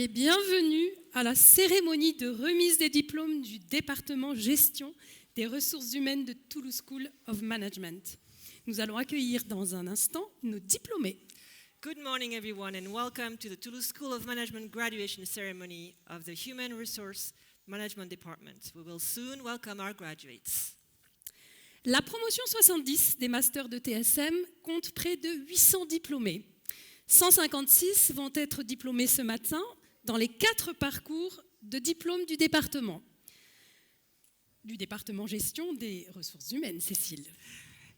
et bienvenue à la cérémonie de remise des diplômes du département gestion des ressources humaines de Toulouse School of Management. Nous allons accueillir dans un instant nos diplômés. Good morning, everyone, and welcome to the Toulouse School of Management graduation ceremony of the Human Resource Management Department. We will soon welcome our graduates. La promotion 70 des masters de TSM compte près de 800 diplômés. 156 vont être diplômés ce matin dans les 4 parcours de diplôme du département gestion des ressources humaines, Cécile.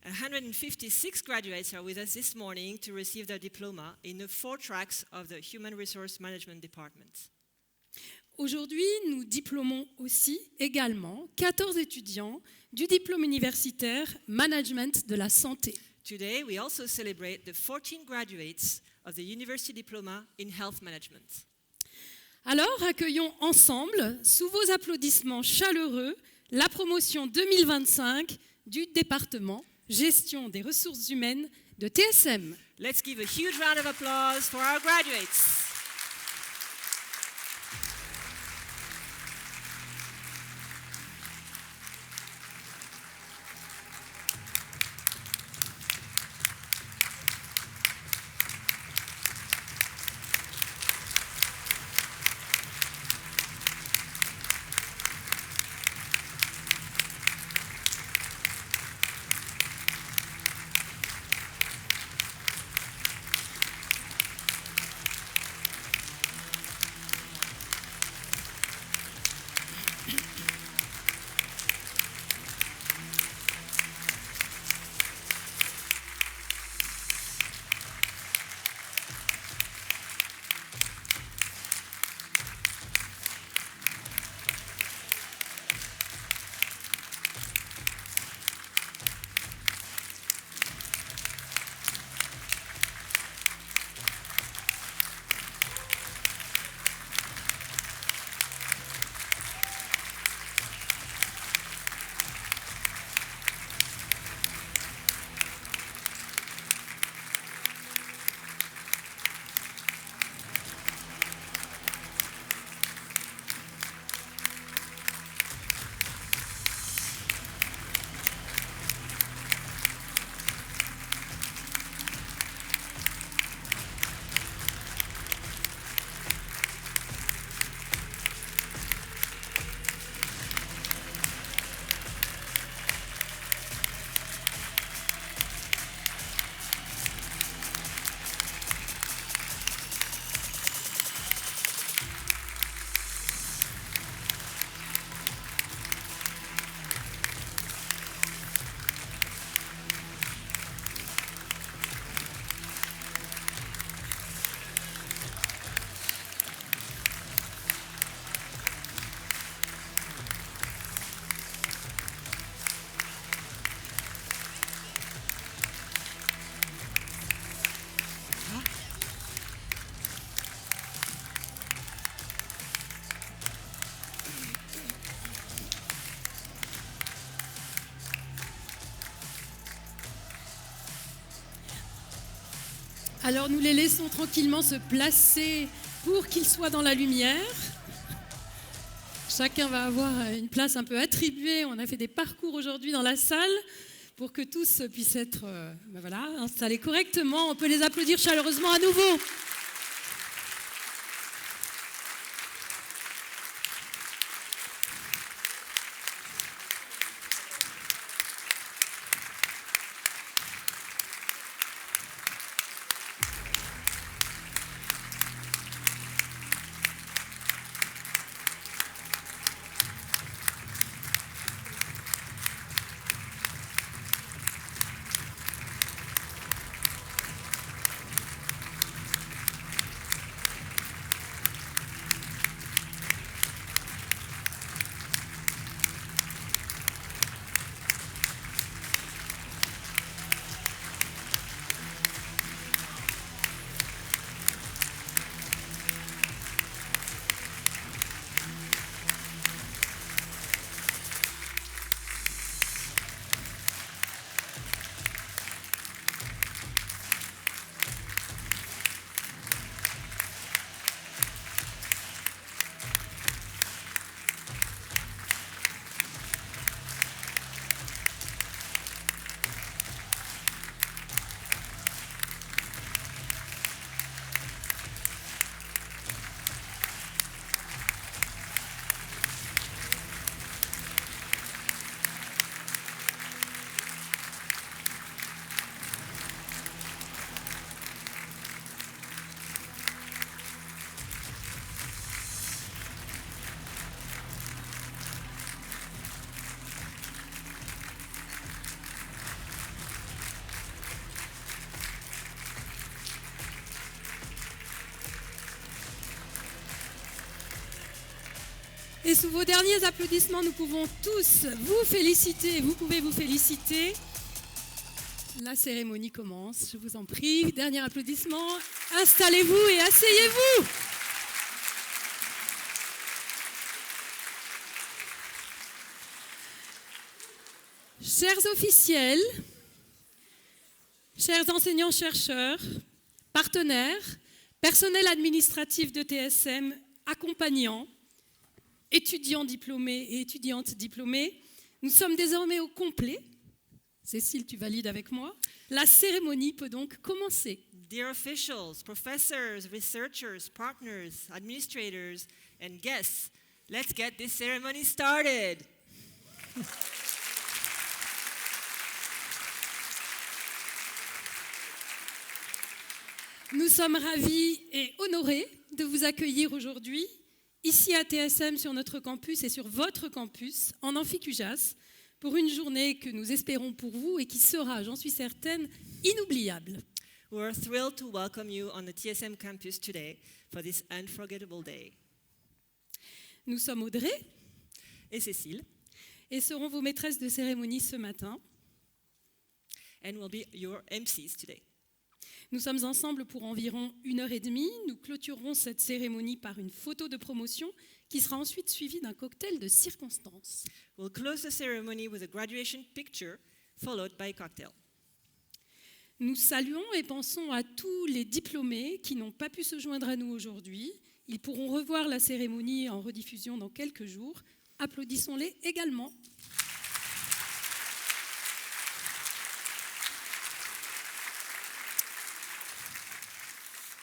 156 graduates are with us this morning to receive their diploma in the 4 tracks of the Human Resource Management Department. Aujourd'hui, nous diplômons également 14 étudiants du diplôme universitaire Management de la santé. Today, we also celebrate the 14 graduates of the University Diploma in Health Management. Alors, accueillons ensemble, sous vos applaudissements chaleureux, la promotion 2025 du département Gestion des ressources humaines de TSM. Let's give a huge round of applause for our graduates. Alors nous les laissons tranquillement se placer pour qu'ils soient dans la lumière. Chacun va avoir une place un peu attribuée. On a fait des parcours aujourd'hui dans la salle pour que tous puissent être installés correctement. On peut les applaudir chaleureusement à nouveau. Et sous vos derniers applaudissements, nous pouvons tous vous féliciter. Vous pouvez vous féliciter. La cérémonie commence, je vous en prie. Dernier applaudissement. Installez-vous et asseyez-vous. Chers officiels, chers enseignants-chercheurs, partenaires, personnel administratif de TSM, accompagnants, étudiants diplômés et étudiantes diplômées, nous sommes désormais au complet. Cécile, tu valides avec moi. La cérémonie peut donc commencer. Dear officials, professors, researchers, partners, administrators, and guests, let's get this ceremony started. Nous sommes ravis et honorés de vous accueillir aujourd'hui, ici à TSM sur notre campus et sur votre campus, en Amphicujas, pour une journée que nous espérons pour vous et qui sera, j'en suis certaine, inoubliable. We are thrilled to welcome you on the TSM campus today for this unforgettable day. Nous sommes Audrey Et Cécile, et serons vos maîtresses de cérémonie ce matin. and will be your MCs today. Nous sommes ensemble pour environ 1h30. Nous clôturerons cette cérémonie par une photo de promotion qui sera ensuite suivie d'un cocktail de circonstances. We'll close the ceremony with a graduation picture, followed by a cocktail. Nous saluons et pensons à tous les diplômés qui n'ont pas pu se joindre à nous aujourd'hui. Ils pourront revoir la cérémonie en rediffusion dans quelques jours. Applaudissons-les également.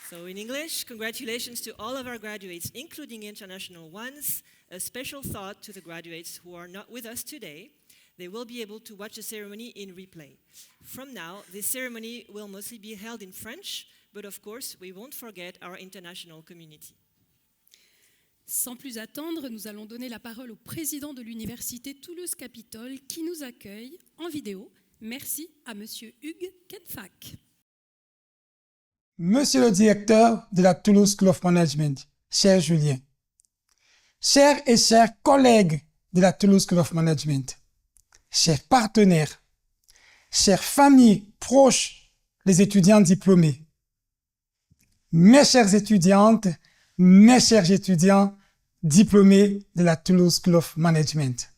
So in English, congratulations to all of our graduates, including international ones. A special thought to the graduates who are not with us today. They will be able to watch the ceremony in replay. From now, this ceremony will mostly be held in French, but of course, we won't forget our international community. Sans plus attendre, nous allons donner la parole au président de l'université Toulouse-Capitole qui nous accueille en vidéo. Merci à Monsieur Hugues Kenfack. Monsieur le directeur de la Toulouse School of Management, cher Julien, chers et chers collègues de la Toulouse School of Management, chers partenaires, chères familles proches des étudiants diplômés, mes chères étudiantes, mes chers étudiants diplômés de la Toulouse School of Management.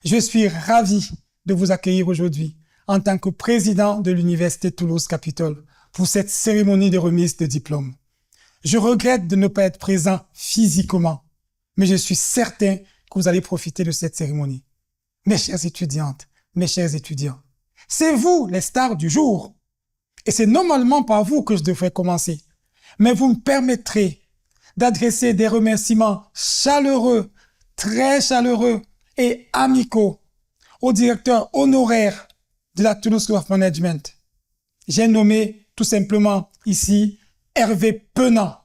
Je suis ravi de vous accueillir aujourd'hui en tant que président de l'université Toulouse-Capitole pour cette cérémonie de remise de diplôme. Je regrette de ne pas être présent physiquement, mais je suis certain que vous allez profiter de cette cérémonie. Mes chères étudiantes, mes chers étudiants, c'est vous les stars du jour. Et c'est normalement par vous que je devrais commencer. Mais vous me permettrez d'adresser des remerciements chaleureux, très chaleureux et amicaux au directeur honoraire de la Toulouse School of Management. J'ai nommé tout simplement ici Hervé Penat.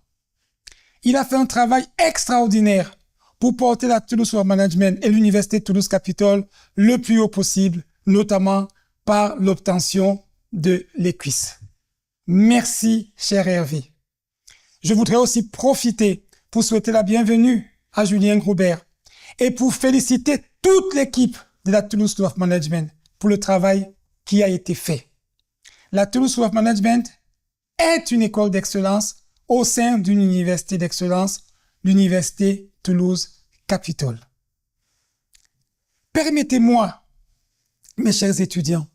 Il a fait un travail extraordinaire pour porter la Toulouse School of Management et l'université Toulouse-Capitole le plus haut possible, notamment par l'obtention de l'EQUIS. Merci, cher Hervé. Je voudrais aussi profiter pour souhaiter la bienvenue à Julien Groubert et pour féliciter toute l'équipe de la Toulouse School of Management pour le travail qui a été fait. La Toulouse School of Management est une école d'excellence au sein d'une université d'excellence, l'université Toulouse-Capitole. Permettez-moi, mes chers étudiants,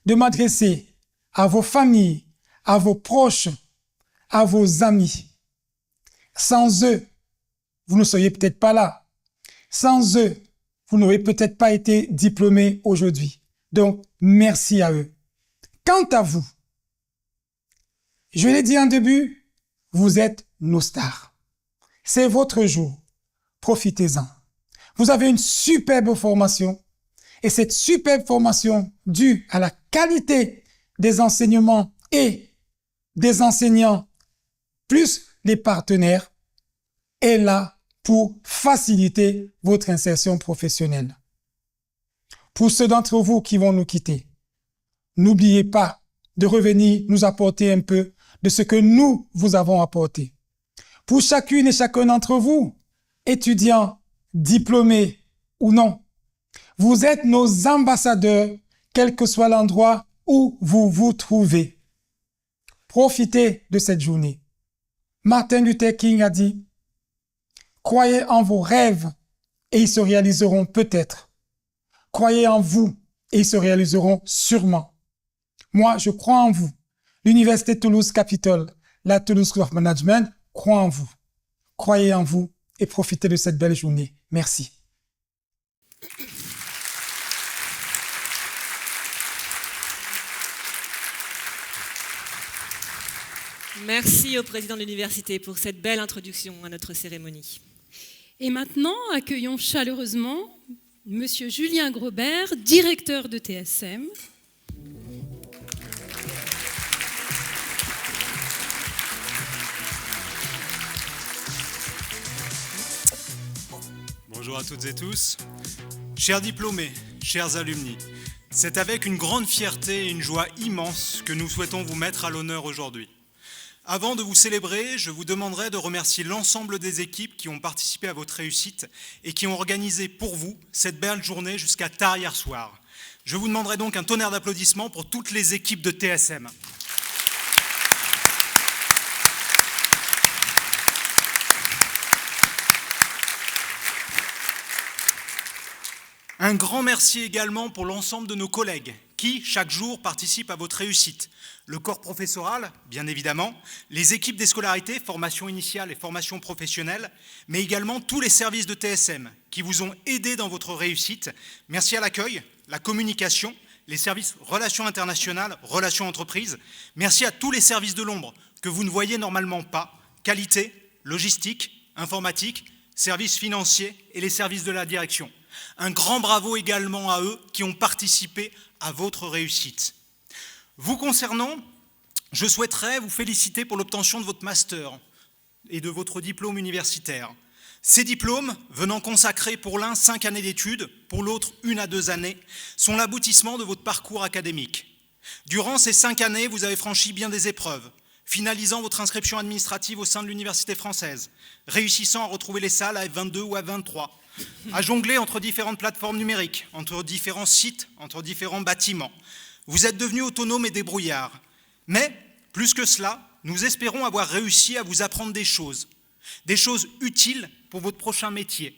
de m'adresser à vos familles, à vos proches, à vos amis. Sans eux, vous ne seriez peut-être pas là. Sans eux, vous n'auriez peut-être pas été diplômés aujourd'hui. Donc, merci à eux. Quant à vous, je l'ai dit en début, vous êtes nos stars. C'est votre jour. Profitez-en. Vous avez une superbe formation et cette superbe formation due à la qualité des enseignements et des enseignants plus les partenaires est là pour faciliter votre insertion professionnelle. Pour ceux d'entre vous qui vont nous quitter, n'oubliez pas de revenir nous apporter un peu de ce que nous vous avons apporté. Pour chacune et chacun d'entre vous, étudiants diplômés ou non. Vous êtes nos ambassadeurs, quel que soit l'endroit où vous vous trouvez. Profitez de cette journée. Martin Luther King a dit, « Croyez en vos rêves et ils se réaliseront peut-être. Croyez en vous et ils se réaliseront sûrement. » Moi, je crois en vous. L'Université Toulouse-Capitole, la Toulouse School of Management, croit en vous. Croyez en vous et profitez de cette belle journée. Merci. Merci au président de l'université pour cette belle introduction à notre cérémonie. Et maintenant, accueillons chaleureusement Monsieur Julien Grobert, directeur de TSM. Bonjour à toutes et tous. Chers diplômés, chers alumni, c'est avec une grande fierté et une joie immense que nous souhaitons vous mettre à l'honneur aujourd'hui. Avant de vous célébrer, je vous demanderai de remercier l'ensemble des équipes qui ont participé à votre réussite et qui ont organisé pour vous cette belle journée jusqu'à tard hier soir. Je vous demanderai donc un tonnerre d'applaudissements pour toutes les équipes de TSM. Un grand merci également pour l'ensemble de nos collègues qui, chaque jour, participent à votre réussite. Le corps professoral, bien évidemment, les équipes des scolarités, formation initiale et formation professionnelle, mais également tous les services de TSM qui vous ont aidé dans votre réussite. Merci à l'accueil, la communication, les services relations internationales, relations entreprises. Merci à tous les services de l'ombre que vous ne voyez normalement pas, qualité, logistique, informatique, services financiers et les services de la direction. Un grand bravo également à eux qui ont participé à votre réussite. Vous concernant, je souhaiterais vous féliciter pour l'obtention de votre master et de votre diplôme universitaire. Ces diplômes, venant consacrer pour l'un 5 années d'études, pour l'autre 1 à 2 années, sont l'aboutissement de votre parcours académique. Durant ces 5 années, vous avez franchi bien des épreuves, finalisant votre inscription administrative au sein de l'université française, réussissant à retrouver les salles à F22 ou à F23, à jongler entre différentes plateformes numériques, entre différents sites, entre différents bâtiments. Vous êtes devenu autonome et débrouillard. Mais, plus que cela, nous espérons avoir réussi à vous apprendre des choses utiles pour votre prochain métier.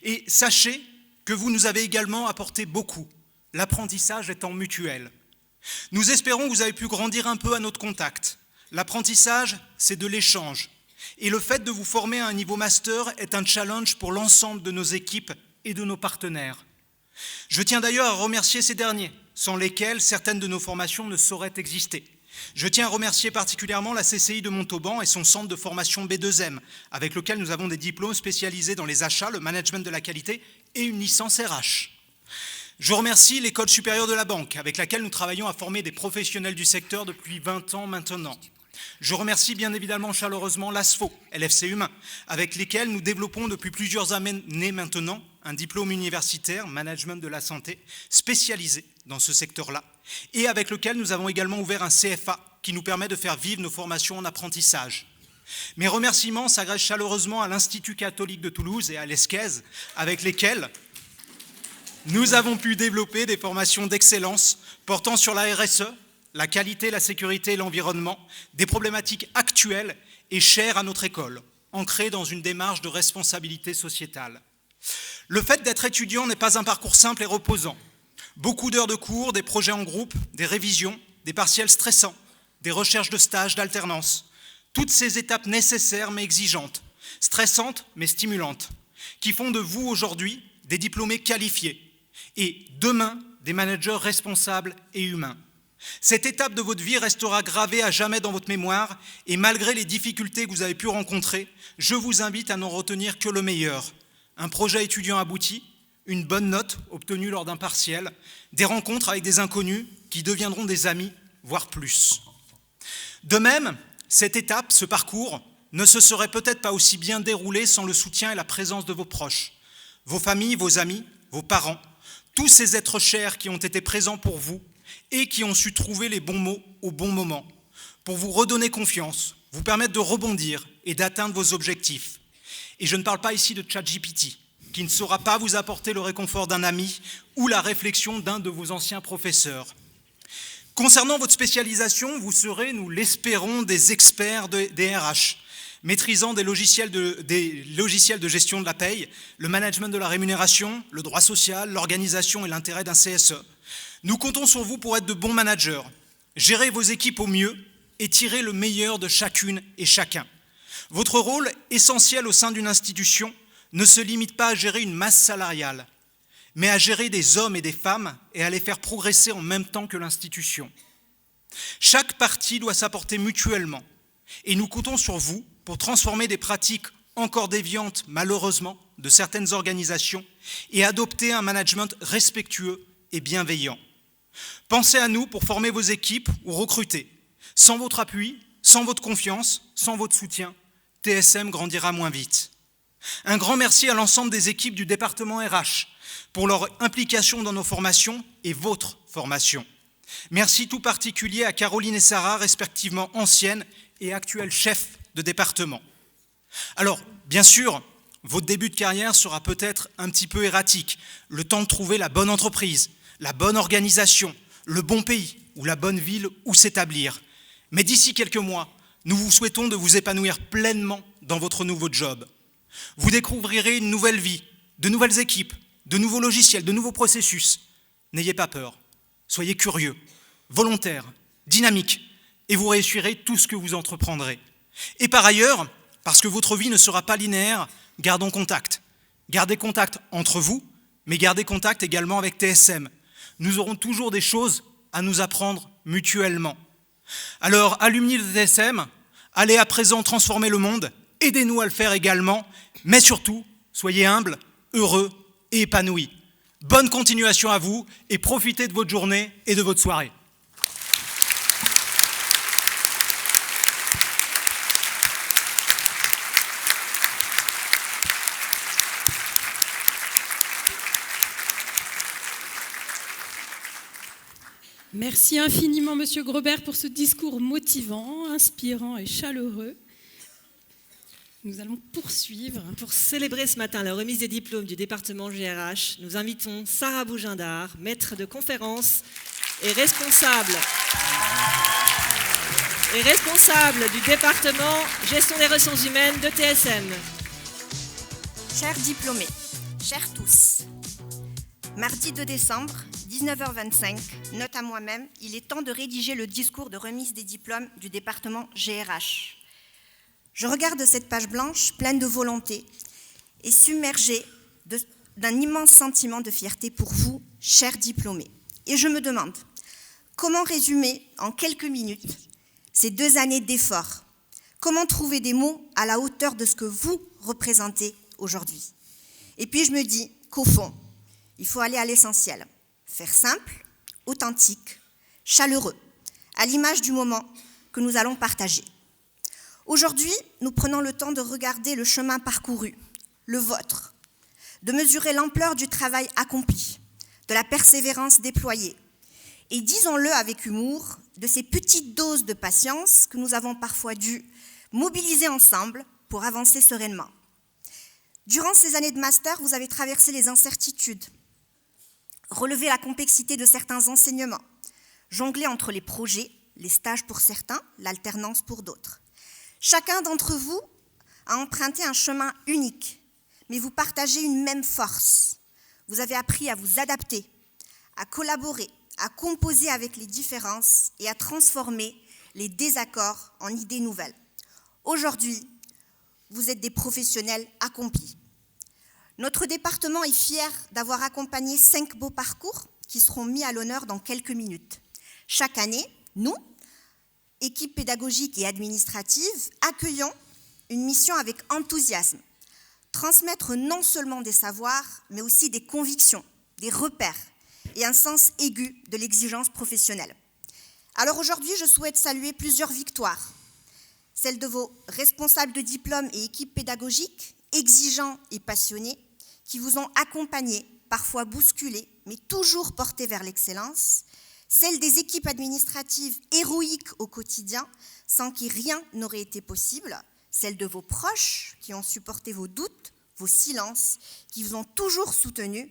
Et sachez que vous nous avez également apporté beaucoup, l'apprentissage étant mutuel. Nous espérons que vous avez pu grandir un peu à notre contact. L'apprentissage, c'est de l'échange. Et le fait de vous former à un niveau master est un challenge pour l'ensemble de nos équipes et de nos partenaires. Je tiens d'ailleurs à remercier ces derniers, sans lesquels certaines de nos formations ne sauraient exister. Je tiens à remercier particulièrement la CCI de Montauban et son centre de formation B2M, avec lequel nous avons des diplômes spécialisés dans les achats, le management de la qualité et une licence RH. Je remercie l'École supérieure de la banque, avec laquelle nous travaillons à former des professionnels du secteur depuis 20 ans maintenant. Je remercie bien évidemment chaleureusement l'ASFO, LFC Humain, avec lesquels nous développons depuis plusieurs années maintenant un diplôme universitaire, management de la santé, spécialisé dans ce secteur-là, et avec lequel nous avons également ouvert un CFA qui nous permet de faire vivre nos formations en apprentissage. Mes remerciements s'adressent chaleureusement à l'Institut catholique de Toulouse et à l'ESCEZ, avec lesquels nous avons pu développer des formations d'excellence portant sur la RSE, la qualité, la sécurité et l'environnement, des problématiques actuelles et chères à notre école, ancrées dans une démarche de responsabilité sociétale. Le fait d'être étudiant n'est pas un parcours simple et reposant. Beaucoup d'heures de cours, des projets en groupe, des révisions, des partiels stressants, des recherches de stages, d'alternance. Toutes ces étapes nécessaires mais exigeantes, stressantes mais stimulantes, qui font de vous aujourd'hui des diplômés qualifiés et demain des managers responsables et humains. Cette étape de votre vie restera gravée à jamais dans votre mémoire et malgré les difficultés que vous avez pu rencontrer, je vous invite à n'en retenir que le meilleur. Un projet étudiant abouti, une bonne note obtenue lors d'un partiel, des rencontres avec des inconnus qui deviendront des amis, voire plus. De même, cette étape, ce parcours, ne se serait peut-être pas aussi bien déroulé sans le soutien et la présence de vos proches, vos familles, vos amis, vos parents, tous ces êtres chers qui ont été présents pour vous et qui ont su trouver les bons mots au bon moment, pour vous redonner confiance, vous permettre de rebondir et d'atteindre vos objectifs. Et je ne parle pas ici de ChatGPT, qui ne saura pas vous apporter le réconfort d'un ami ou la réflexion d'un de vos anciens professeurs. Concernant votre spécialisation, vous serez, nous l'espérons, des experts des RH, maîtrisant des logiciels de gestion de la paye, le management de la rémunération, le droit social, l'organisation et l'intérêt d'un CSE. Nous comptons sur vous pour être de bons managers, gérer vos équipes au mieux et tirer le meilleur de chacune et chacun. Votre rôle essentiel au sein d'une institution ne se limite pas à gérer une masse salariale, mais à gérer des hommes et des femmes et à les faire progresser en même temps que l'institution. Chaque partie doit s'apporter mutuellement et nous comptons sur vous pour transformer des pratiques encore déviantes, malheureusement, de certaines organisations et adopter un management respectueux et bienveillant. Pensez à nous pour former vos équipes ou recruter. Sans votre appui, sans votre confiance, sans votre soutien, TSM grandira moins vite. Un grand merci à l'ensemble des équipes du département RH pour leur implication dans nos formations et votre formation. Merci tout particulier à Caroline et Sarah, respectivement anciennes et actuelles chefs de département. Alors, bien sûr, votre début de carrière sera peut-être un petit peu erratique, le temps de trouver la bonne entreprise, la bonne organisation, le bon pays ou la bonne ville où s'établir. Mais d'ici quelques mois, nous vous souhaitons de vous épanouir pleinement dans votre nouveau job. Vous découvrirez une nouvelle vie, de nouvelles équipes, de nouveaux logiciels, de nouveaux processus. N'ayez pas peur, soyez curieux, volontaires, dynamiques, et vous réussirez tout ce que vous entreprendrez. Et par ailleurs, parce que votre vie ne sera pas linéaire, gardons contact. Gardez contact entre vous, mais gardez contact également avec TSM. Nous aurons toujours des choses à nous apprendre mutuellement. Alors, alumni de TSM, allez à présent transformer le monde, aidez-nous à le faire également, mais surtout, soyez humbles, heureux et épanouis. Bonne continuation à vous et profitez de votre journée et de votre soirée. Merci infiniment, Monsieur Grobert, pour ce discours motivant, inspirant et chaleureux. Nous allons poursuivre. Pour célébrer ce matin la remise des diplômes du département GRH, nous invitons Sarah Bougindard, maître de conférence et responsable du département gestion des ressources humaines de TSM. Chers diplômés, chers tous, mardi 2 décembre, 19h25, note à moi-même, il est temps de rédiger le discours de remise des diplômes du département GRH. Je regarde cette page blanche pleine de volonté et submergée d'un immense sentiment de fierté pour vous, chers diplômés. Et je me demande, comment résumer en quelques minutes ces 2 années d'efforts? Comment trouver des mots à la hauteur de ce que vous représentez aujourd'hui? Et puis je me dis qu'au fond, il faut aller à l'essentiel. Faire simple, authentique, chaleureux, à l'image du moment que nous allons partager. Aujourd'hui, nous prenons le temps de regarder le chemin parcouru, le vôtre, de mesurer l'ampleur du travail accompli, de la persévérance déployée, et disons-le avec humour, de ces petites doses de patience que nous avons parfois dû mobiliser ensemble pour avancer sereinement. Durant ces années de master, vous avez traversé les incertitudes, relevé la complexité de certains enseignements, jonglé entre les projets, les stages pour certains, l'alternance pour d'autres. Chacun d'entre vous a emprunté un chemin unique, mais vous partagez une même force. Vous avez appris à vous adapter, à collaborer, à composer avec les différences et à transformer les désaccords en idées nouvelles. Aujourd'hui, vous êtes des professionnels accomplis. Notre département est fier d'avoir accompagné 5 beaux parcours qui seront mis à l'honneur dans quelques minutes. Chaque année, nous, équipe pédagogique et administrative, accueillons une mission avec enthousiasme. Transmettre non seulement des savoirs, mais aussi des convictions, des repères et un sens aigu de l'exigence professionnelle. Alors aujourd'hui, je souhaite saluer plusieurs victoires. Celle de vos responsables de diplôme et équipes pédagogiques, exigeants et passionnés, qui vous ont accompagnés, parfois bousculés, mais toujours portés vers l'excellence. Celle des équipes administratives héroïques au quotidien, sans qui rien n'aurait été possible. Celle de vos proches, qui ont supporté vos doutes, vos silences qui vous ont toujours soutenu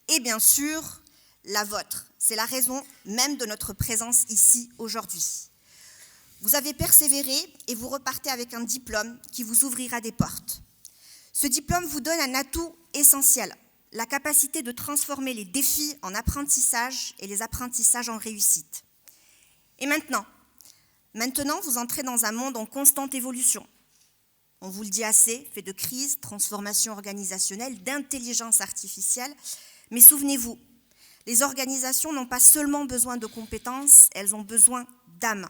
et bien sûr la vôtre. C'est la raison même de notre présence ici aujourd'hui. Vous avez persévéré et vous repartez avec un diplôme qui vous ouvrira des portes. Ce diplôme vous donne un atout essentiel, la capacité de transformer les défis en apprentissage et les apprentissages en réussite. Et maintenant, vous entrez dans un monde en constante évolution. On vous le dit assez, fait de crise, transformation organisationnelle, d'intelligence artificielle. Mais souvenez-vous, les organisations n'ont pas seulement besoin de compétences, elles ont besoin d'âme.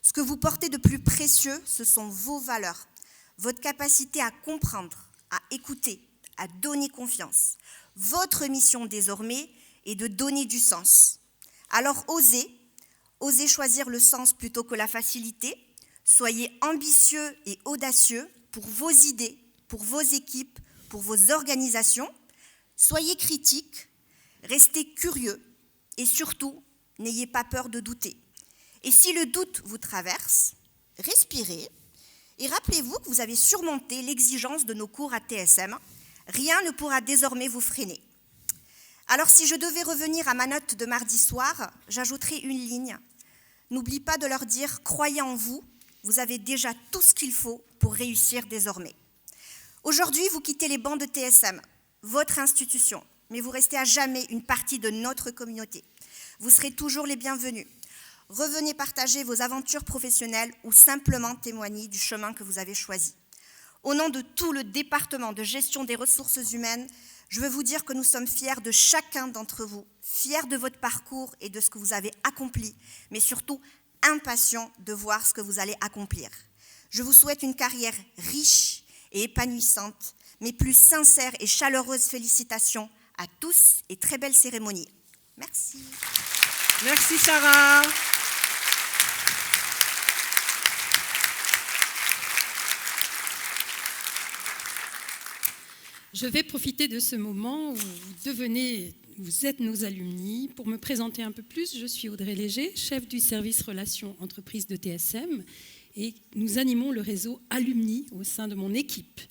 Ce que vous portez de plus précieux, ce sont vos valeurs, votre capacité à comprendre, à écouter, à donner confiance. Votre mission désormais est de donner du sens. Alors osez choisir le sens plutôt que la facilité. Soyez ambitieux et audacieux pour vos idées, pour vos équipes, pour vos organisations. Soyez critiques, restez curieux et surtout, n'ayez pas peur de douter. Et si le doute vous traverse, respirez et rappelez-vous que vous avez surmonté l'exigence de nos cours à TSM. Rien ne pourra désormais vous freiner. Alors si je devais revenir à ma note de mardi soir, j'ajouterais une ligne. N'oublie pas de leur dire « Croyez en vous, vous avez déjà tout ce qu'il faut pour réussir désormais ». Aujourd'hui, vous quittez les bancs de TSM, votre institution, mais vous restez à jamais une partie de notre communauté. Vous serez toujours les bienvenus. Revenez partager vos aventures professionnelles ou simplement témoigner du chemin que vous avez choisi. Au nom de tout le département de gestion des ressources humaines, je veux vous dire que nous sommes fiers de chacun d'entre vous, fiers de votre parcours et de ce que vous avez accompli, mais surtout impatients de voir ce que vous allez accomplir. Je vous souhaite une carrière riche et épanouissante, mes plus sincères et chaleureuses félicitations à tous et très belle cérémonie. Merci. Merci Sarah. Je vais profiter de ce moment où vous êtes nos alumni pour me présenter un peu plus. Je suis Audrey Léger, chef du service relations entreprises de TSM et nous animons le réseau Alumni au sein de mon équipe.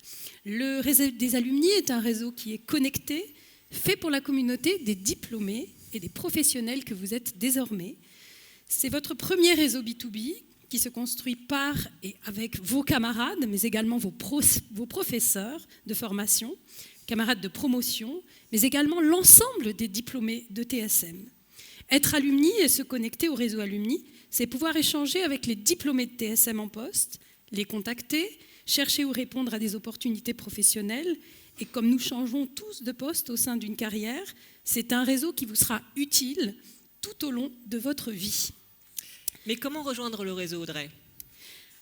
Le réseau des alumni est un réseau qui est connecté, fait pour la communauté des diplômés et des professionnels que vous êtes désormais. C'est votre premier réseau B2B qui se construit par et avec vos camarades, mais également vos professeurs de formation, camarades de promotion, mais également l'ensemble des diplômés de TSM. Être alumni et se connecter au réseau alumni, c'est pouvoir échanger avec les diplômés de TSM en poste, les contacter, chercher ou répondre à des opportunités professionnelles. Et comme nous changeons tous de poste au sein d'une carrière, c'est un réseau qui vous sera utile tout au long de votre vie. Mais comment rejoindre le réseau, Audrey ?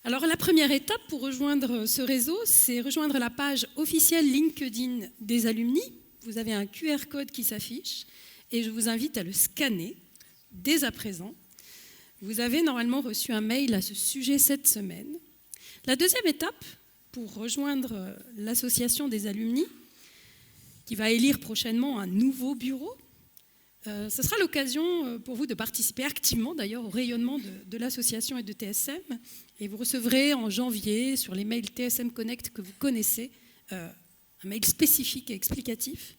Alors la première étape pour rejoindre ce réseau, c'est rejoindre la page officielle LinkedIn des alumni. Vous avez un QR code qui s'affiche et je vous invite à le scanner dès à présent. Vous avez normalement reçu un mail à ce sujet cette semaine. La deuxième étape pour rejoindre l'association des alumni, qui va élire prochainement un nouveau bureau, ce sera l'occasion pour vous de participer activement d'ailleurs au rayonnement de l'association et de TSM. Et vous recevrez en janvier sur les mails TSM Connect que vous connaissez un mail spécifique et explicatif.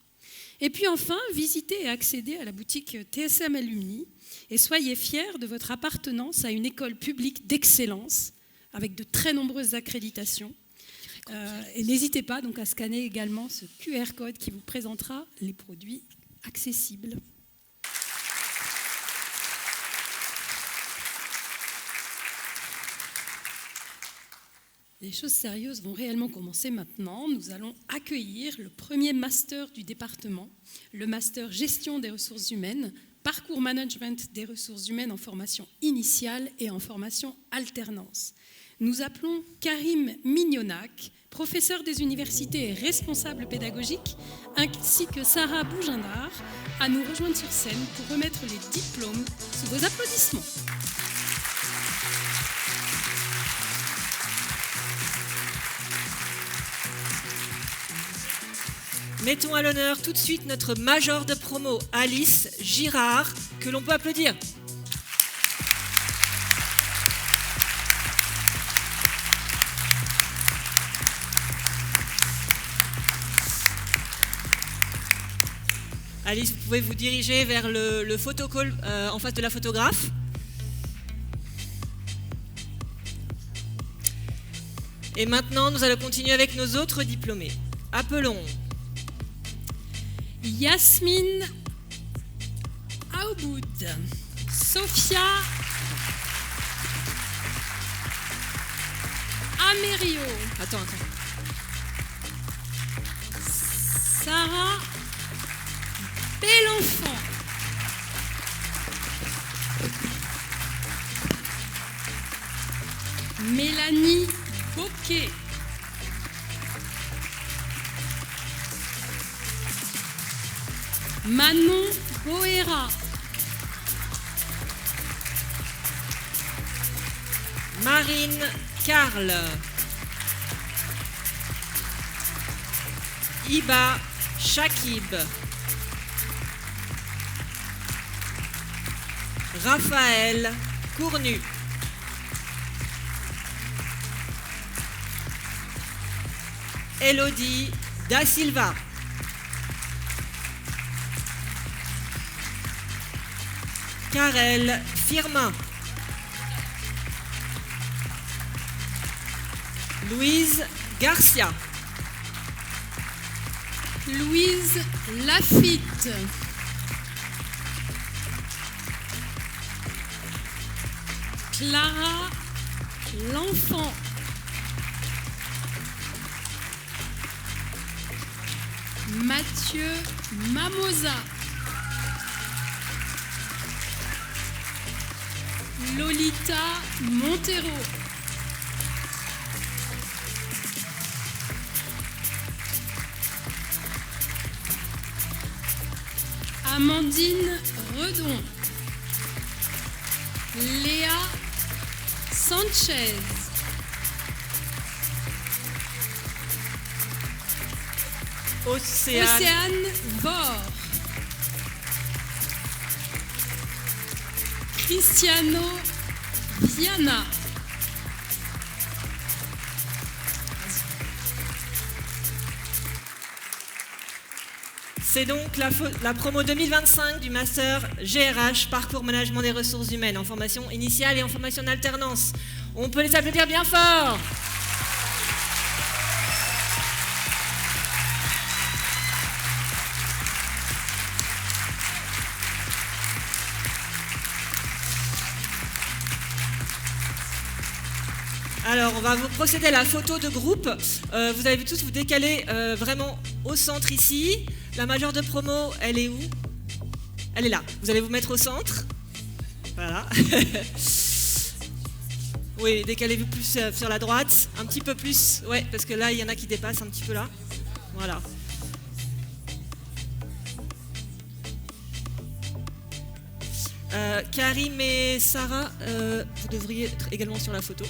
Et puis enfin, visitez et accédez à la boutique TSM Alumni et soyez fiers de votre appartenance à une école publique d'excellence avec de très nombreuses accréditations. Et n'hésitez pas donc à scanner également ce QR code qui vous présentera les produits accessibles. Les choses sérieuses vont réellement commencer maintenant. Nous allons accueillir le premier master du département, le master gestion des ressources humaines, parcours management des ressources humaines en formation initiale et en formation alternance. Nous appelons Karim Mignonac, professeur des universités et responsable pédagogique, ainsi que Sarah Boujindar, à nous rejoindre sur scène pour remettre les diplômes sous vos applaudissements. Mettons à l'honneur tout de suite notre major de promo, Alice Girard, que l'on peut applaudir. Alice, vous pouvez vous diriger vers le photocall en face de la photographe. Et maintenant, nous allons continuer avec nos autres diplômés. Appelons Yasmine Aouboud, Sophia Amerio, Attends. Sarah Pélenfant, Mélanie Bocquet, Manon Boera, Marine Carl, Iba Shakib, Raphaël Cournu, Elodie Da Silva, Karel Firmin, Louise Garcia, Louise Lafitte, Clara L'Enfant, Mathieu Mamosa, Lolita Montero, Amandine Redon, Léa Sanchez, Océane Bord, Cristiano Viana, c'est donc la promo 2025 du Master GRH, Parcours Management des Ressources Humaines, en formation initiale et en formation en alternance. On peut les applaudir bien fort. Alors, on va vous procéder à la photo de groupe. Vous allez tous vous décaler vraiment au centre ici. La majeure de promo, elle est où? Elle est là. Vous allez vous mettre au centre. Voilà. Oui, décalez-vous plus sur la droite. Un petit peu plus. Ouais, parce que là, il y en a qui dépassent un petit peu là. Voilà. Karim et Sarah, vous devriez être également sur la photo.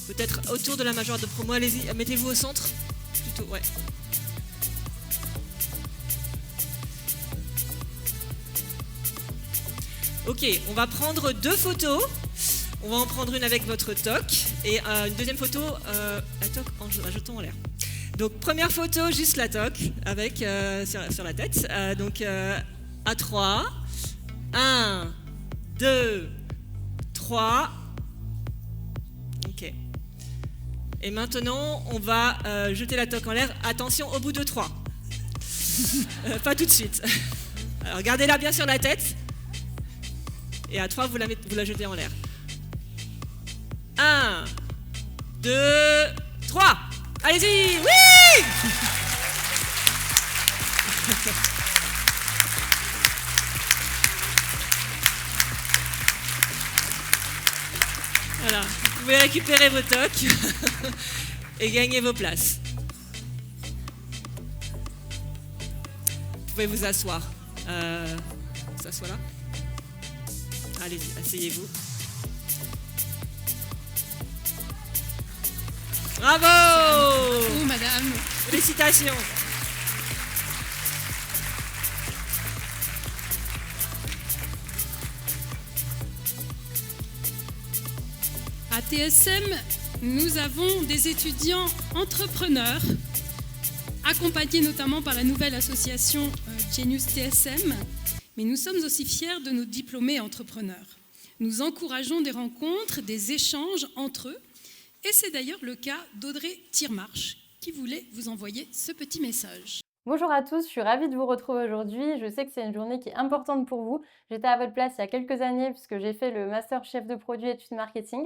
Peut-être autour de la majeure de promo. Allez-y, mettez-vous au centre. Plutôt, ouais. Ok, on va prendre 2 photos. On va en prendre une avec votre TOC et une deuxième photo, la TOC en jeton en l'air. Donc première photo, juste la TOC avec sur la tête. Donc à 3. 1, 2, 3. Ok. Et maintenant, on va jeter la TOC en l'air. Attention, au bout de 3. Pas tout de suite. Alors gardez-la bien sur la tête. Et à 3, vous la jetez en l'air. 1, 2, 3. Allez-y, oui! Voilà, vous pouvez récupérer vos tocs et gagner vos places. Vous pouvez vous asseoir. On s'assoit là. Allez-y, asseyez-vous. Bravo! Oh, madame. Félicitations. À TSM, nous avons des étudiants entrepreneurs accompagnés notamment par la nouvelle association Genius TSM, mais nous sommes aussi fiers de nos diplômés entrepreneurs. Nous encourageons des rencontres, des échanges entre eux, et c'est d'ailleurs le cas d'Audrey Tiermarche, qui voulait vous envoyer ce petit message. Bonjour à tous, je suis ravie de vous retrouver aujourd'hui. Je sais que c'est une journée qui est importante pour vous. J'étais à votre place il y a quelques années puisque j'ai fait le master chef de produit études marketing.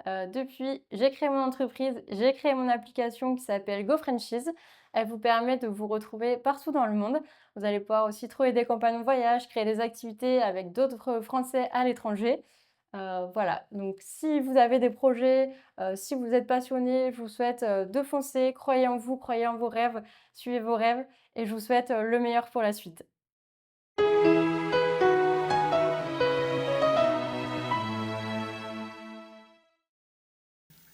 Depuis, j'ai créé mon entreprise, j'ai créé mon application qui s'appelle GoFranchise. Elle vous permet de vous retrouver partout dans le monde. Vous allez pouvoir aussi trouver des compagnons de voyage, créer des activités avec d'autres Français à l'étranger. Voilà, donc si vous avez des projets, si vous êtes passionné, je vous souhaite de foncer, croyez en vous, croyez en vos rêves, suivez vos rêves et je vous souhaite le meilleur pour la suite.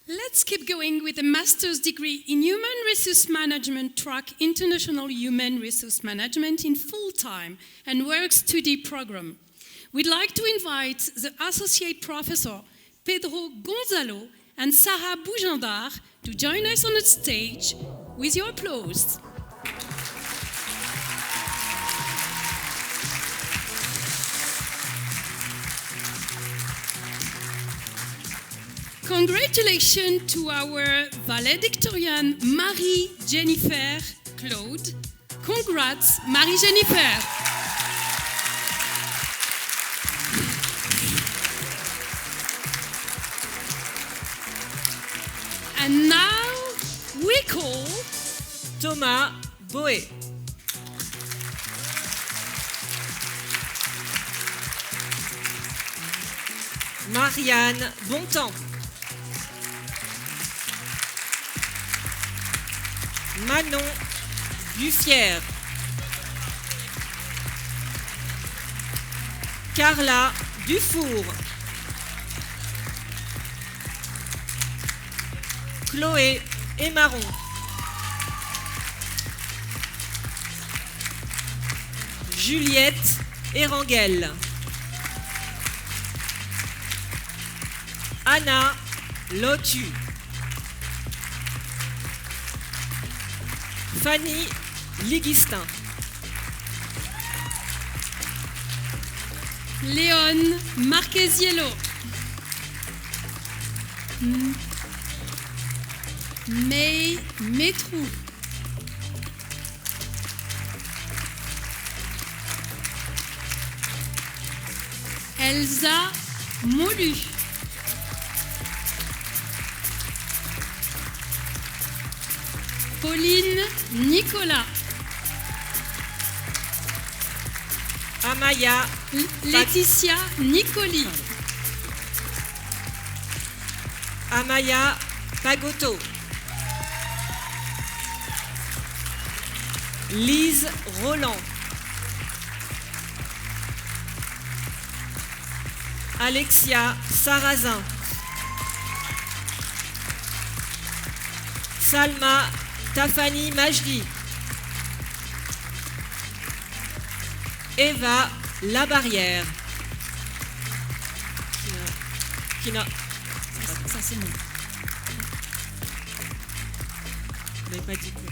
Let's keep going with a master's degree in Human Resource Management track International Human Resource Management in full-time and work study program. We'd like to invite the Associate Professor Pedro Gonzalo and Sarah Boujandar to join us on the stage with your applause. Congratulations to our valedictorian Marie-Jennifer Claude. Congrats, Marie-Jennifer. And now we call Thomas Boé. Marianne Bontemps. Manon Duffière. Carla Dufour. Chloé Émaron. Juliette Erangel. Anna Lotu. Fanny Liguistin. Léon Marquesiello. May Métrou. Elsa Molu. Pauline Nicolas. Amaya Laetitia Nicoli. Amaya Pagotto. Lise Roland. Alexia Sarrazin. Salma Tafani Majdi. Eva Labarrière. Ça c'est bon. Vous n'avez pas dit quoi.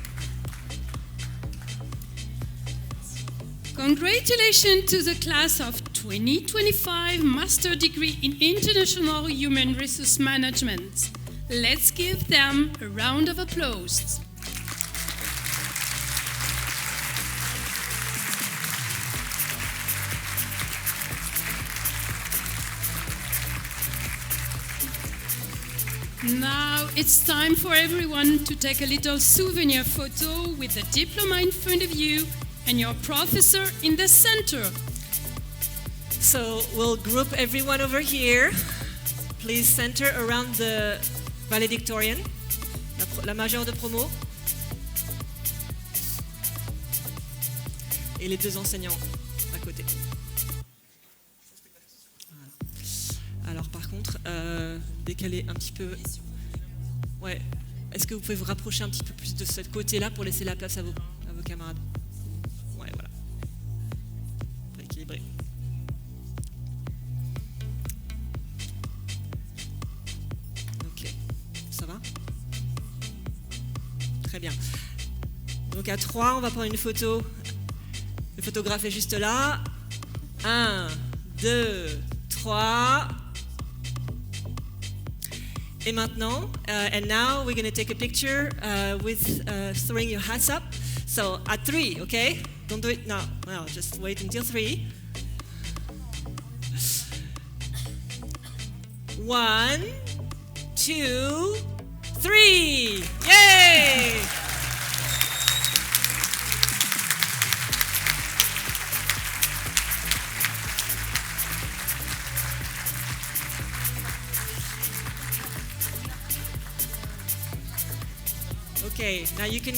Congratulations to the class of 2025 Master Degree in International Human Resource Management. Let's give them a round of applause. Now it's time for everyone to take a little souvenir photo with the diploma in front of you and your professor in the center. So we'll group everyone over here. Please center around the valedictorian, la majeure de promo. Et les deux enseignants à côté. Voilà. Alors par contre, décaler un petit peu. Ouais. Est-ce que vous pouvez vous rapprocher un petit peu plus de ce côté-là pour laisser la place à vos camarades? Ouais, voilà. Pour équilibrer. Ok. Ça va? Très bien. Donc à 3, on va prendre une photo. Le photographe est juste là. 1, 2, 3. Et maintenant, and now we're going to take a picture with throwing your hats up. So at 3, okay? Don't do it now. No, just wait until 3. 1, 2, 3. Yay! Okay, now you can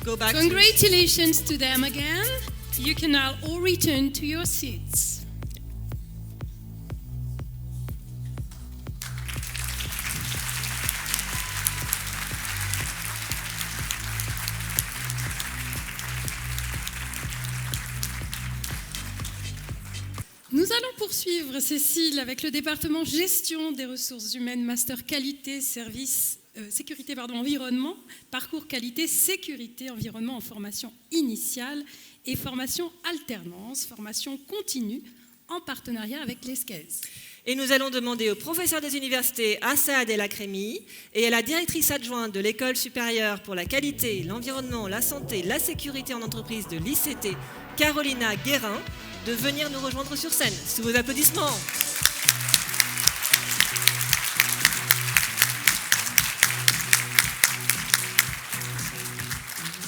go back. Congratulations to them again. You can now all return to your seats. Nous allons poursuivre, Cécile, avec le département gestion des ressources humaines, master qualité, service, sécurité, environnement, parcours qualité, sécurité, environnement en formation initiale et formation alternance, formation continue en partenariat avec l'ESCES. Et nous allons demander au professeur des universités Assaad El Akremi et à la directrice adjointe de l'École supérieure pour la qualité, l'environnement, la santé, la sécurité en entreprise de l'ICT, Carolina Guérin, de venir nous rejoindre sur scène. Sous vos applaudissements.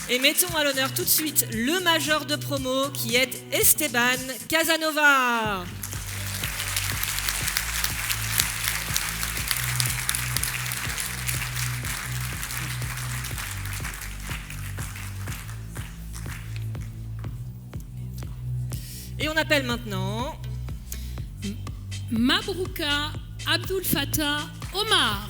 Et mettons à l'honneur tout de suite le major de promo qui est Esteban Casanova. Et on appelle maintenant Mabrouka Abdul Fattah Omar.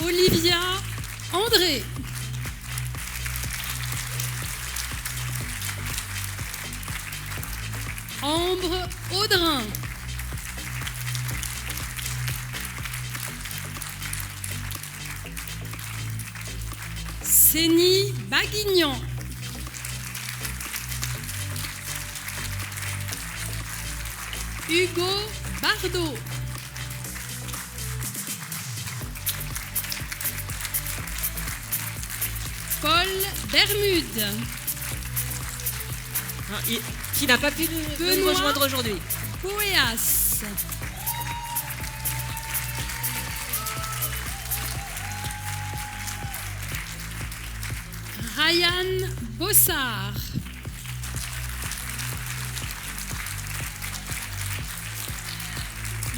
Olivia André. Ambre Audrin. Séni Baguignan. Hugo Bardot. Paul Bermude. Qui n'a pas pu nous rejoindre aujourd'hui. Coeas. Ryan Bossard.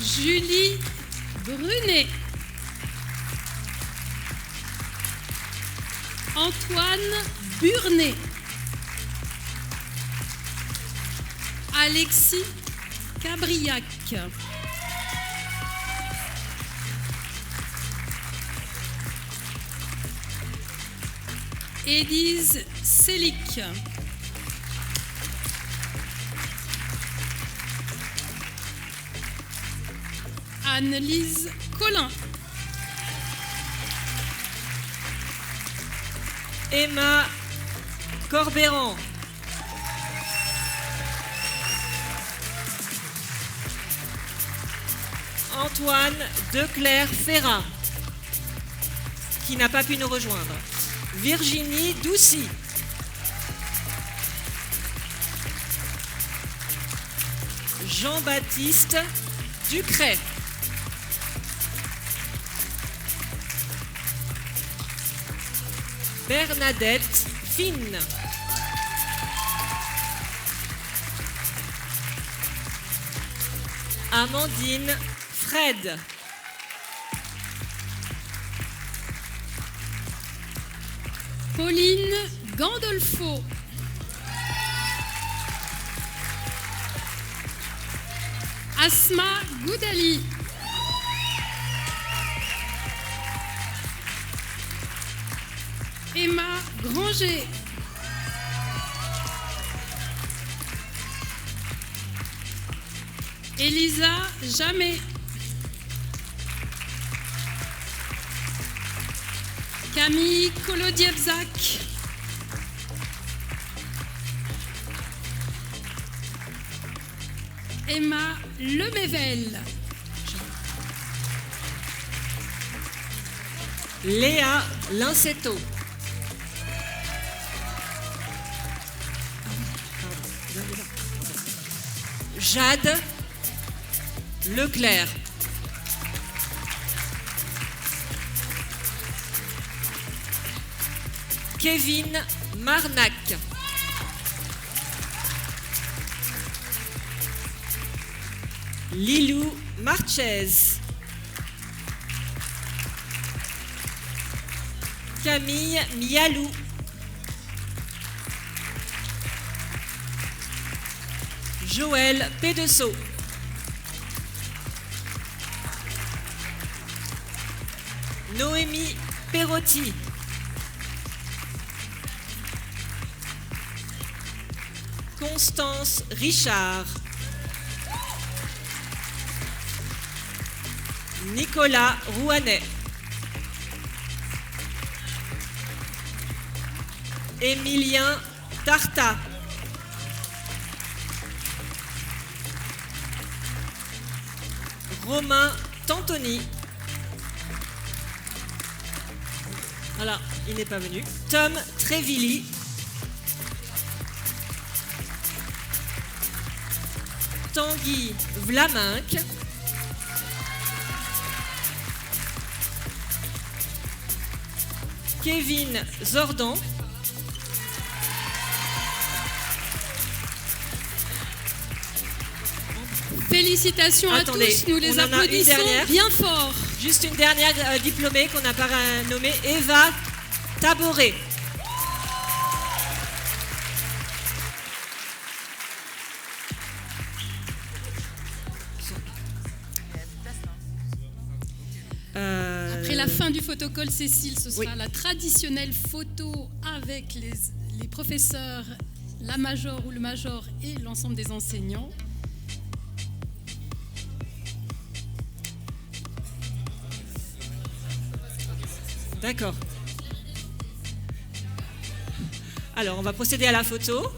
Julie Brunet. Antoine Burnet. Alexis Cabriac. Élise Selic. Annelise Collin. Emma Corbéran. Antoine Declerc Ferrat, qui n'a pas pu nous rejoindre. Virginie Doucy. Jean-Baptiste Ducret. Bernadette Fine. Amandine Fred. Pauline Gandolfo. Asma Goudali. Emma Granger. Elisa Jamais. Camille Kolodiebzak. Emma Lemével. Léa Lincetto. Jade Leclerc. Kevin Marnac. Lilou Marchez. Camille Mialou. Joël Pédesso. Noémie Perotti. Constance Richard. Nicolas Rouanet. Émilien Tarta. Romain Tantoni. Voilà, il n'est pas venu. Tom Trévilly. Tanguy Vlaminck. Kevin Zordan. Félicitations Attendez, à tous, nous les on en a une applaudissons dernière. bien fort. Juste une dernière diplômée qu'on n'a pas nommée, Eva Taboré. Après la fin du photocall, Cécile, ce sera Oui. la traditionnelle photo avec les professeurs, la major ou le major et l'ensemble des enseignants. D'accord. Alors, on va procéder à la photo.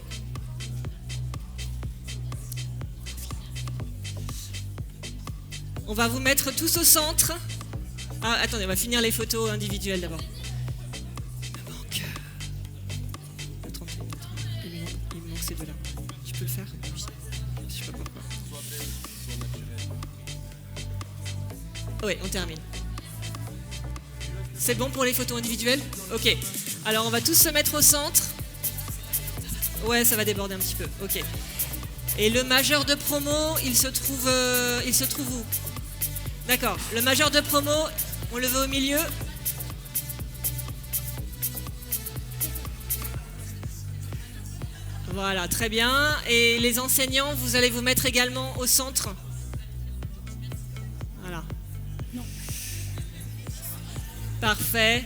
On va vous mettre tous au centre. Ah, attendez, on va finir les photos individuelles d'abord. Il me manque ces deux-là. Je peux le faire? Oui. Je sais pas pourquoi. Oui, on termine. C'est bon pour les photos individuelles? Ok. Alors, on va tous se mettre au centre. Ouais, ça va déborder un petit peu. Ok. Et le majeur de promo, il se trouve où? D'accord. Le majeur de promo, on le veut au milieu. Voilà, très bien. Et les enseignants, vous allez vous mettre également au centre. Voilà. Non. Parfait.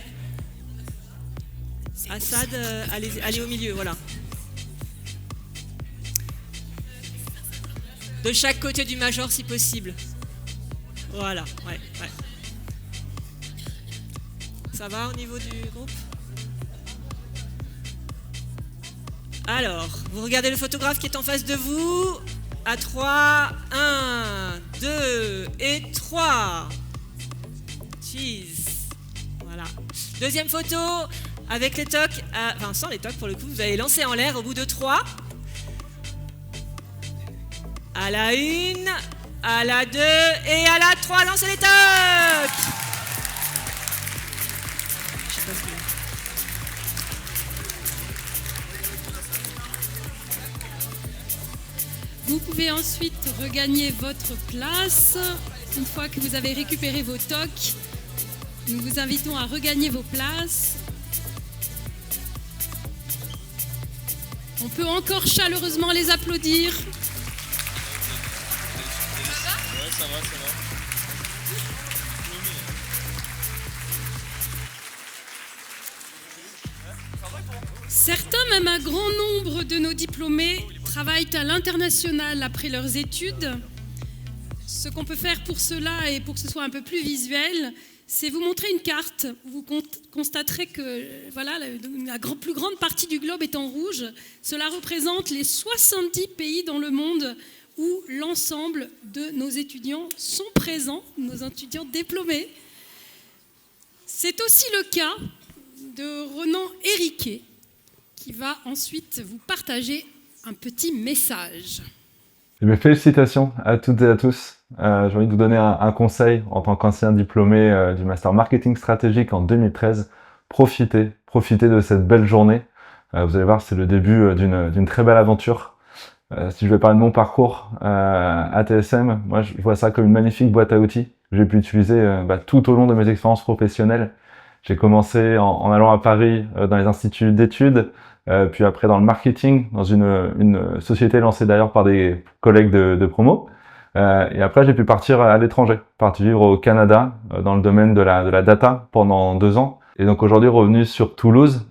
Assad, allez au milieu, voilà. De chaque côté du major si possible. Voilà, ouais. Ça va au niveau du groupe? Alors, vous regardez le photographe qui est en face de vous. À 3, 1, 2 et 3. Cheese. Voilà. Deuxième photo avec les tocs, enfin sans les tocs pour le coup, vous allez lancer en l'air au bout de 3. À la 1, à la 2 et à la 3, lancez les tocs. Je sais pas ce que... Vous pouvez ensuite regagner votre place. Une fois que vous avez récupéré vos tocs, nous vous invitons à regagner vos places. On peut encore chaleureusement les applaudir. Ça va. Certains, même un grand nombre de nos diplômés, travaillent à l'international après leurs études. Ce qu'on peut faire pour cela et pour que ce soit un peu plus visuel, c'est vous montrer une carte. Vous constaterez que voilà, la plus grande partie du globe est en rouge. Cela représente les 70 pays dans le monde où l'ensemble de nos étudiants sont présents, nos étudiants diplômés. C'est aussi le cas de Renan Hériquet, qui va ensuite vous partager un petit message. Félicitations à toutes et à tous. J'ai envie de vous donner un conseil en tant qu'ancien diplômé du Master Marketing Stratégique en 2013. Profitez de cette belle journée. Vous allez voir, c'est le début d'une très belle aventure. Si je vais parler de mon parcours à TSM, moi je vois ça comme une magnifique boîte à outils que j'ai pu utiliser tout au long de mes expériences professionnelles. J'ai commencé en allant à Paris dans les instituts d'études, puis après dans le marketing, dans une société lancée d'ailleurs par des collègues de promo. Et après j'ai pu partir à l'étranger, partir vivre au Canada dans le domaine de la data pendant 2 ans. Et donc aujourd'hui revenu sur Toulouse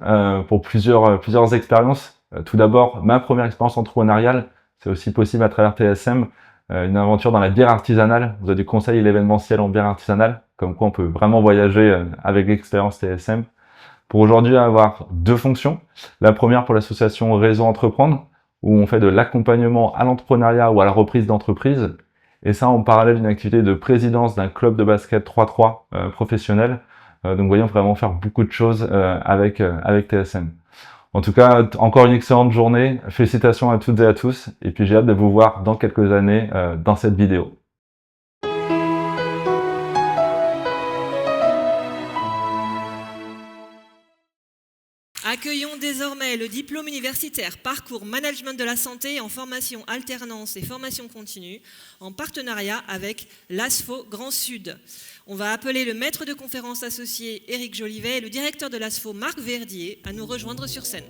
pour plusieurs expériences. Tout d'abord, ma première expérience entrepreneuriale, c'est aussi possible à travers TSM, une aventure dans la bière artisanale. Vous avez du conseil et l'événementiel en bière artisanale, comme quoi on peut vraiment voyager avec l'expérience TSM. Pour aujourd'hui avoir 2 fonctions. La première pour l'association Réseau Entreprendre, où on fait de l'accompagnement à l'entrepreneuriat ou à la reprise d'entreprise. Et ça en parallèle d'une activité de présidence d'un club de basket 3-3 professionnel. Donc voyons vraiment faire beaucoup de choses avec TSM. En tout cas, encore une excellente journée. Félicitations à toutes et à tous. Et puis j'ai hâte de vous voir dans quelques années dans cette vidéo. Accueillons désormais le diplôme universitaire Parcours Management de la Santé en formation alternance et formation continue en partenariat avec l'ASFO Grand Sud. On va appeler le maître de conférence associé Éric Jolivet et le directeur de l'ASFO Marc Verdier à nous rejoindre sur scène.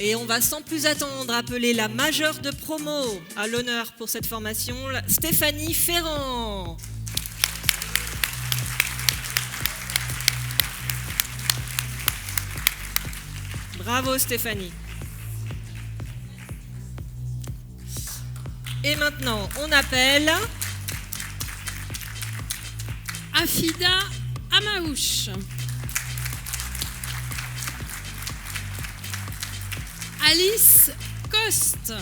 Et on va sans plus attendre appeler la majeure de promo à l'honneur pour cette formation, Stéphanie Ferrand. Bravo Stéphanie. Et maintenant, on appelle Afida Amaouche. Alice Coste.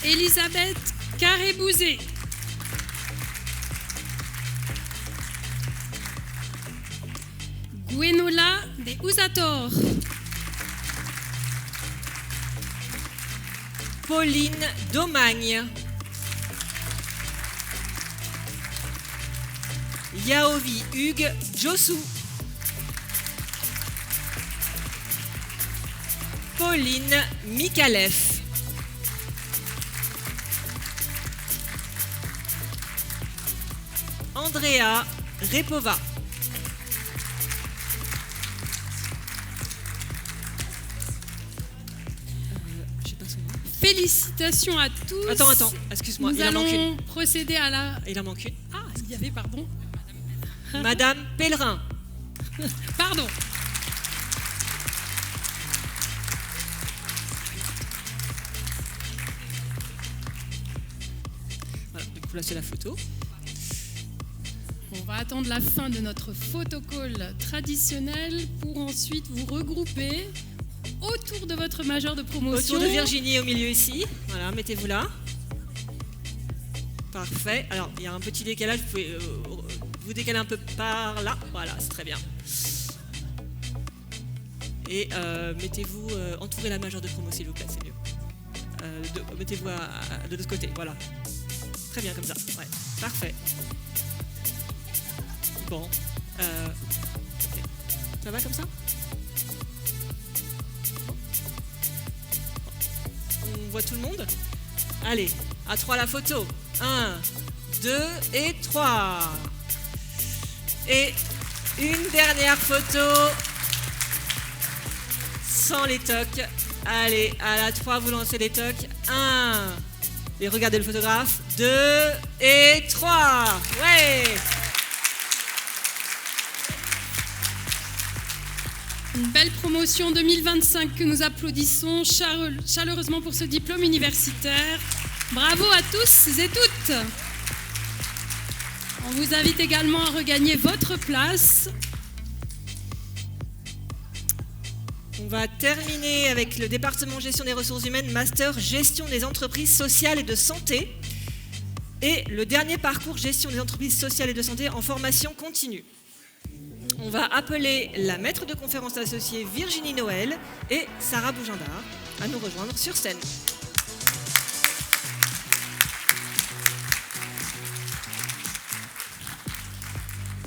Elisabeth Carré-Bouzé. Gwenola de Usator. Pauline Domagne. Yaovi Hugues Jossou. Pauline Mikalev. Andrea Repova. Félicitations à tous. Attends, excuse-moi, Nous il en manque allons une. procéder à la... Il en manque une. Ah, il y avait, pardon. Madame Pellerin. Pardon. Voilà, du coup là c'est la photo. On va attendre la fin de notre photocall traditionnel pour ensuite vous regrouper autour de votre majeur de promotion. Autour de Virginie au milieu ici. Voilà, mettez-vous là. Parfait. Alors, il y a un petit décalage. Vous pouvez vous décaler un peu par là. Voilà, c'est très bien. Et mettez-vous, entourez la majeure de promo s'il vous plaît, c'est mieux. Mettez-vous de l'autre côté, voilà. Très bien comme ça. Ouais, parfait. Bon. Okay. Ça va comme ça ? On voit tout le monde ? Allez, à 3 la photo. 1, 2 et 3. Et une dernière photo sans les tocs. Allez, à la 3, vous lancez les tocs. 1. Et regardez le photographe. 2 et 3. Ouais. Une belle promotion 2025 que nous applaudissons chaleureusement pour ce diplôme universitaire. Bravo à tous et toutes. On vous invite également à regagner votre place. On va terminer avec le département gestion des ressources humaines, master gestion des entreprises sociales et de santé. Et le dernier parcours gestion des entreprises sociales et de santé en formation continue. On va appeler la maître de conférence associée Virginie Noël et Sarah Bougendard à nous rejoindre sur scène.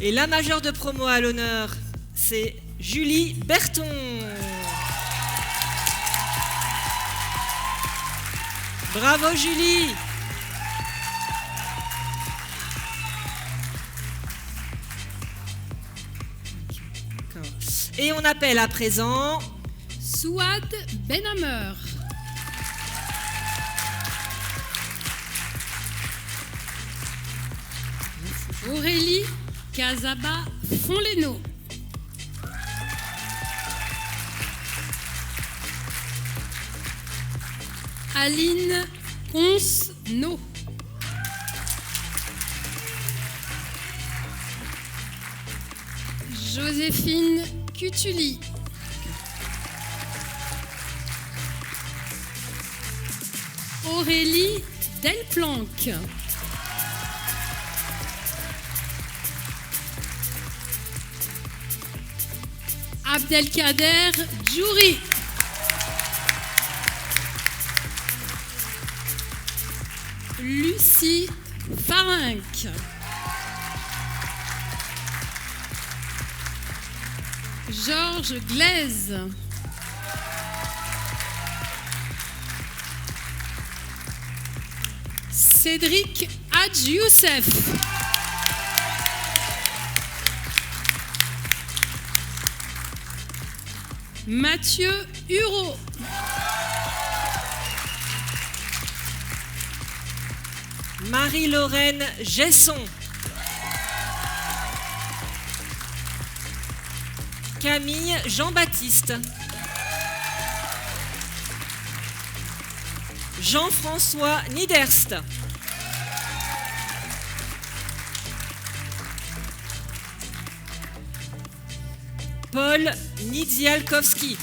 Et la majeure de promo à l'honneur, c'est Julie Berton. Bravo Julie. Et on appelle à présent Souad Benhammer. Aurélie Casaba Fonleno. Aline Consno. Joséphine Cutuli. Aurélie Delplanque. Abdelkader Djouri. Lucie Farinck. Georges Glaise. Cédric Hadj Youssef. Mathieu Hureau. Marie-Lorraine Gesson. Camille Jean-Baptiste. Jean-François Niederst. Paul Nidzialkowski.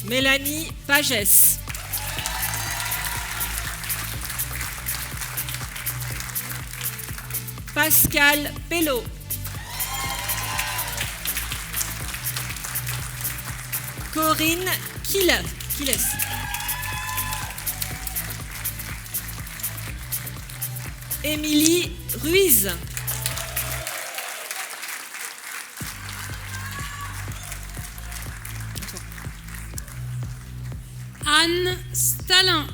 Mélanie Pagès. Pascal Pello. Corinne Kiles. Émilie Ruiz. Anne Stalin.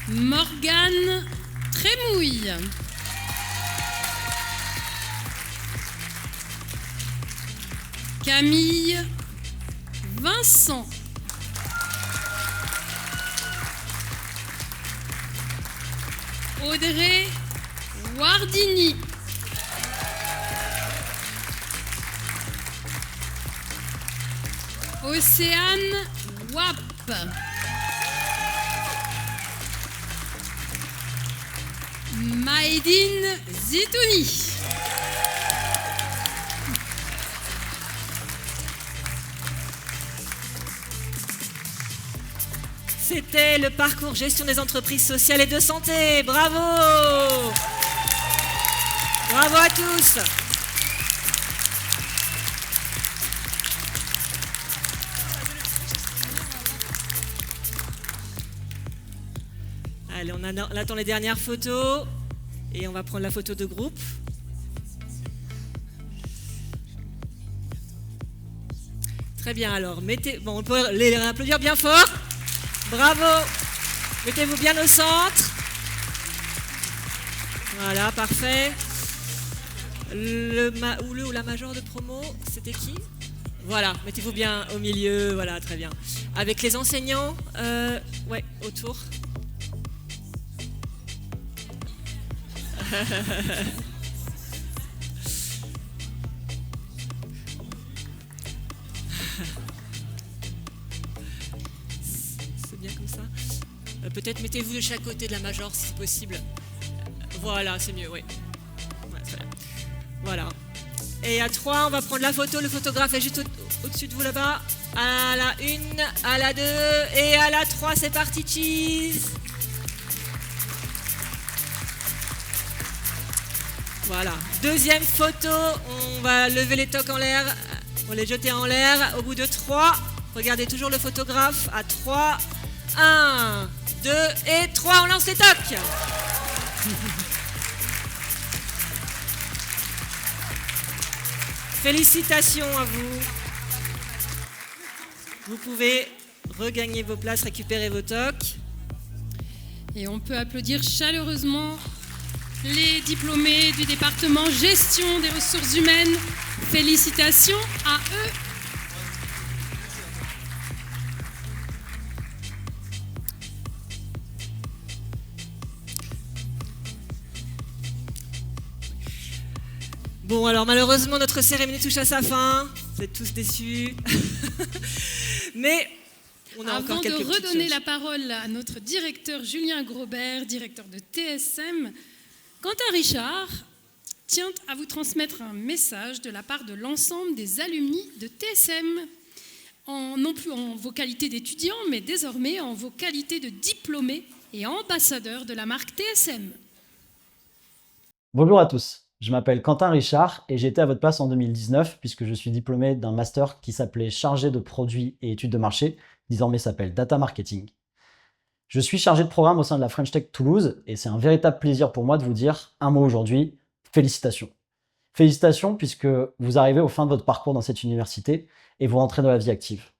Morgane Trémouille. Camille Vincent. Audrey Wardini. Océane Wap. Maïdine Zitouni. C'était le parcours gestion des entreprises sociales et de santé. Bravo! Bravo à tous! Allez, on attend les dernières photos et on va prendre la photo de groupe. Très bien, alors, on peut les applaudir bien fort. Bravo. Mettez-vous bien au centre. Voilà, parfait. Le ou la major de promo, c'était qui? Voilà, mettez-vous bien au milieu, voilà, très bien. Avec les enseignants, ouais, autour. C'est bien comme ça. Peut-être mettez-vous de chaque côté de la major si c'est possible. Voilà, c'est mieux, oui. Ouais, très bien. Voilà. Et à 3, on va prendre la photo. Le photographe est juste au-dessus de vous là-bas. À la 1, à la 2 et à la 3, c'est parti, cheese. Voilà. Deuxième photo, on va lever les tocs en l'air, on va les jeter en l'air. Au bout de 3, regardez toujours le photographe. À 3, 1, 2 et 3, on lance les tocs. Félicitations à vous. Vous pouvez regagner vos places, récupérer vos tocs. Et on peut applaudir chaleureusement les diplômés du département gestion des ressources humaines. Félicitations à eux. Bon, alors malheureusement, notre cérémonie touche à sa fin. Vous êtes tous déçus. Mais on a encore quelques petites choses. Avant de redonner la parole à notre directeur Julien Grobert, directeur de TSM, Quentin Richard tient à vous transmettre un message de la part de l'ensemble des alumni de TSM, non plus en vos qualités d'étudiants, mais désormais en vos qualités de diplômés et ambassadeurs de la marque TSM. Bonjour à tous. Je m'appelle Quentin Richard et j'étais à votre place en 2019 puisque je suis diplômé d'un master qui s'appelait chargé de produits et études de marché, désormais s'appelle Data Marketing. Je suis chargé de programme au sein de la French Tech Toulouse et c'est un véritable plaisir pour moi de vous dire un mot aujourd'hui, félicitations. Félicitations puisque vous arrivez au fin de votre parcours dans cette université et vous rentrez dans la vie active.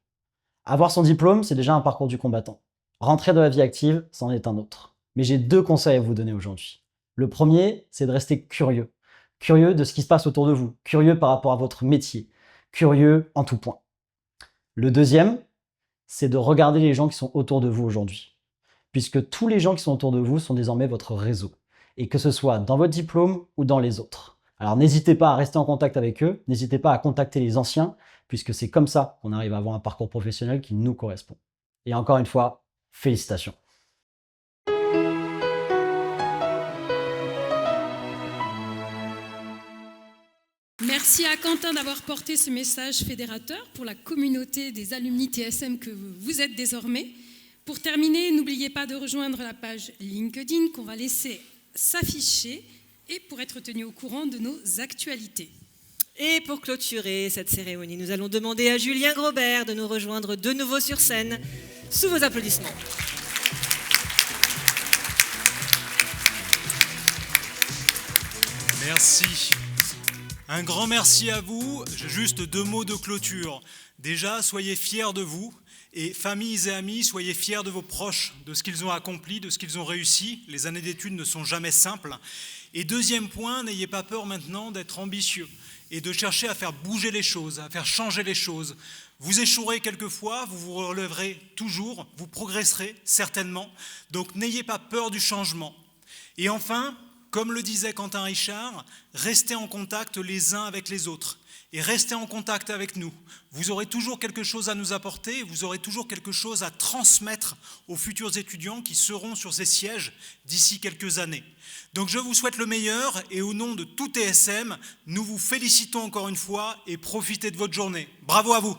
Avoir son diplôme, c'est déjà un parcours du combattant. Rentrer dans la vie active, c'en est un autre. Mais j'ai 2 conseils à vous donner aujourd'hui. Le premier, c'est de rester curieux. Curieux de ce qui se passe autour de vous, curieux par rapport à votre métier, curieux en tout point. Le deuxième, c'est de regarder les gens qui sont autour de vous aujourd'hui, puisque tous les gens qui sont autour de vous sont désormais votre réseau, et que ce soit dans votre diplôme ou dans les autres. Alors n'hésitez pas à rester en contact avec eux, n'hésitez pas à contacter les anciens, puisque c'est comme ça qu'on arrive à avoir un parcours professionnel qui nous correspond. Et encore une fois, félicitations. Merci à Quentin d'avoir porté ce message fédérateur pour la communauté des alumni TSM que vous êtes désormais. Pour terminer, n'oubliez pas de rejoindre la page LinkedIn qu'on va laisser s'afficher et pour être tenu au courant de nos actualités. Et pour clôturer cette cérémonie, nous allons demander à Julien Grobert de nous rejoindre de nouveau sur scène sous vos applaudissements. Merci. Un grand merci à vous. J'ai juste 2 mots de clôture. Déjà, soyez fiers de vous. Et familles et amis, soyez fiers de vos proches, de ce qu'ils ont accompli, de ce qu'ils ont réussi. Les années d'études ne sont jamais simples. Et deuxième point, n'ayez pas peur maintenant d'être ambitieux et de chercher à faire bouger les choses, à faire changer les choses. Vous échouerez quelquefois, vous vous relèverez toujours, vous progresserez certainement. Donc n'ayez pas peur du changement. Et enfin, comme le disait Quentin Richard, restez en contact les uns avec les autres et restez en contact avec nous. Vous aurez toujours quelque chose à nous apporter, vous aurez toujours quelque chose à transmettre aux futurs étudiants qui seront sur ces sièges d'ici quelques années. Donc je vous souhaite le meilleur et au nom de tout TSM, nous vous félicitons encore une fois et profitez de votre journée. Bravo à vous!